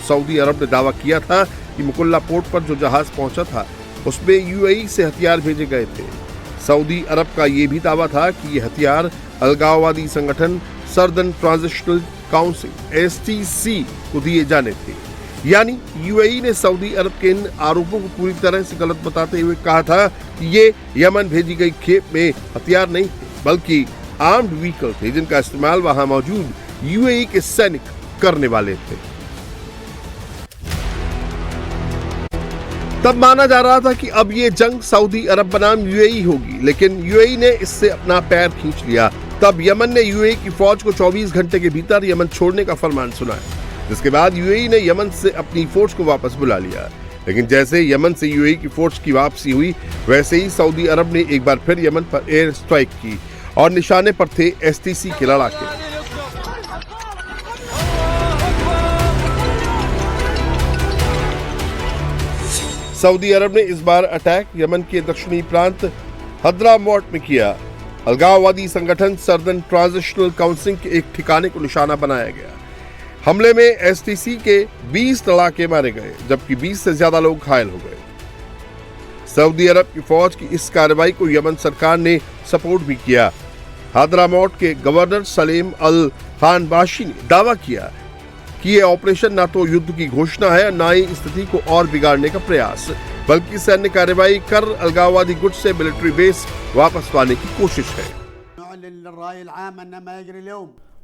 Saudi अरब ने दावा किया था कि मुकुल्ला पोर्ट पर जो जहाज पहुंचा था उसमें यूएई से हथियार भेजे गए थे। सऊदी अरब का ये भी दावा था कि ये हथियार अलगाववादी संगठन सर्दर्न ट्रांजिशनल काउंसिल (एसटीसी) को दिए जाने थे। यानी यूएई ने सऊदी अरब के इन आरोपों को पूरी तरह से गलत बताते हुए कहा था कि ये यमन भेजी गई खेप में हथियार नहीं थे, बल्कि आर्म्ड व्हीकल थे जिनका इस्तेमाल वहां मौजूद यूएई के सैनिक करने वाले थे। तब माना जा रहा था कि अब ये जंग सऊदी अरब बनाम यूएई होगी, लेकिन यूएई ने इससे अपना पैर खींच लिया। तब यमन ने यूएई की फौज को 24 घंटे के भीतर यमन छोड़ने का फरमान सुनाया, जिसके बाद यूएई ने यमन से अपनी फोर्स को वापस बुला लिया। लेकिन जैसे यमन से यूएई की फोर्स की वापसी हुई, वैसे ही सऊदी अरब ने एक बार फिर यमन पर एयर स्ट्राइक की और निशाने पर थे एसटीसी के लड़ाके। सऊदी अरब ने इस बार अटैक यमन के दक्षिणी प्रांत हद्रामौत में किया। अलगाववादी संगठन सर्दर्न ट्रांजिशनल काउंसिल के एक ठिकाने को निशाना बनाया गया। हमले में एसटीसी के 20 लड़ाके मारे गए, जबकि 20 से ज्यादा लोग घायल हो गए। सऊदी अरब की फौज की इस कार्रवाई को यमन सरकार ने सपोर्ट भी किया। हद्रामौत के गवर्नर सलीम अल खानबाशी ने दावा किया कि ये ऑपरेशन न तो युद्ध की घोषणा है, न ही स्थिति को और बिगाड़ने का प्रयास, बल्कि सैन्य कार्रवाई कर अलगाववादी गुट से मिलिट्री बेस वापस पाने की कोशिश है।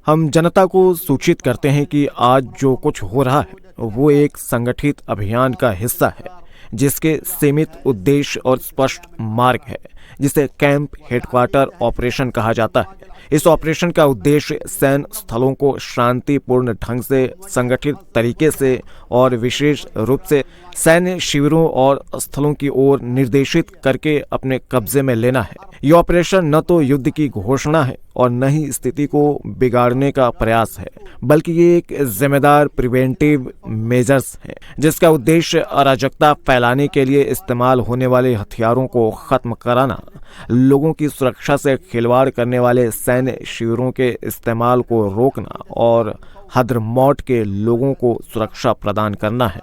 हम जनता को सूचित करते हैं कि आज जो कुछ हो रहा है वो एक संगठित अभियान का हिस्सा है, जिसके सीमित उद्देश्य और स्पष्ट मार्ग है, जिसे कैंप हेडक्वार्टर ऑपरेशन कहा जाता है। इस ऑपरेशन का उद्देश्य सैन्य स्थलों को शांतिपूर्ण ढंग से, संगठित तरीके से और विशेष रूप से सैन्य शिविरों और स्थलों की ओर निर्देशित करके अपने कब्जे में लेना है। यह ऑपरेशन न तो युद्ध की घोषणा है और न ही स्थिति को बिगाड़ने का प्रयास है, बल्कि ये एक जिम्मेदार प्रिवेंटिव मेजर्स है, जिसका उद्देश्य अराजकता फैलाने के लिए इस्तेमाल होने वाले हथियारों को खत्म कराना, लोगों की सुरक्षा से खिलवाड़ करने वाले सैन्य शिविरों के इस्तेमाल को रोकना और हद्रमौत के लोगों को सुरक्षा प्रदान करना है।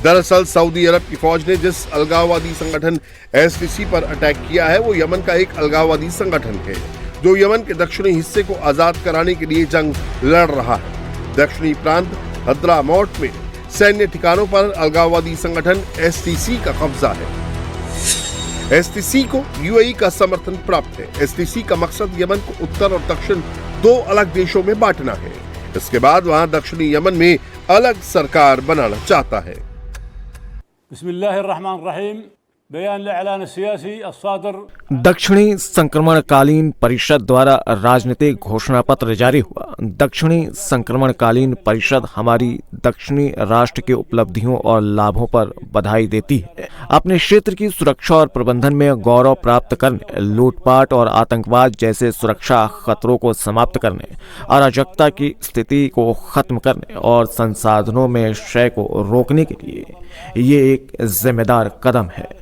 दरअसल सऊदी अरब की फौज ने जिस अलगाववादी संगठन एसटीसी पर अटैक किया है वो यमन का एक अलगाववादी संगठन है, जो यमन के दक्षिणी हिस्से को आजाद कराने के लिए जंग लड़ रहा है। दक्षिणी प्रांत हद्रामौत में सैन्य ठिकानों पर अलगाववादी संगठन एसटीसी का कब्जा है। एसटीसी को यूएई का समर्थन प्राप्त है। एसटीसी का मकसद यमन को उत्तर और दक्षिण दो अलग देशों में बांटना है। इसके बाद वहां दक्षिणी यमन में अलग सरकार बनाना चाहता है। बिस्मिल्लाहिर्रहमानिर्रहीम। बयान ऐलान सियासी अस्सादर। दक्षिणी संक्रमणकालीन परिषद द्वारा राजनीतिक घोषणा पत्र जारी हुआ। दक्षिणी संक्रमणकालीन परिषद हमारी दक्षिणी राष्ट्र की उपलब्धियों और लाभों पर बधाई देती है। अपने क्षेत्र की सुरक्षा और प्रबंधन में गौरव प्राप्त करने, लूटपाट और आतंकवाद जैसे सुरक्षा खतरों को समाप्त करने, अराजकता की स्थिति को खत्म करने और संसाधनों में क्षय को रोकने के लिए ये एक जिम्मेदार कदम है।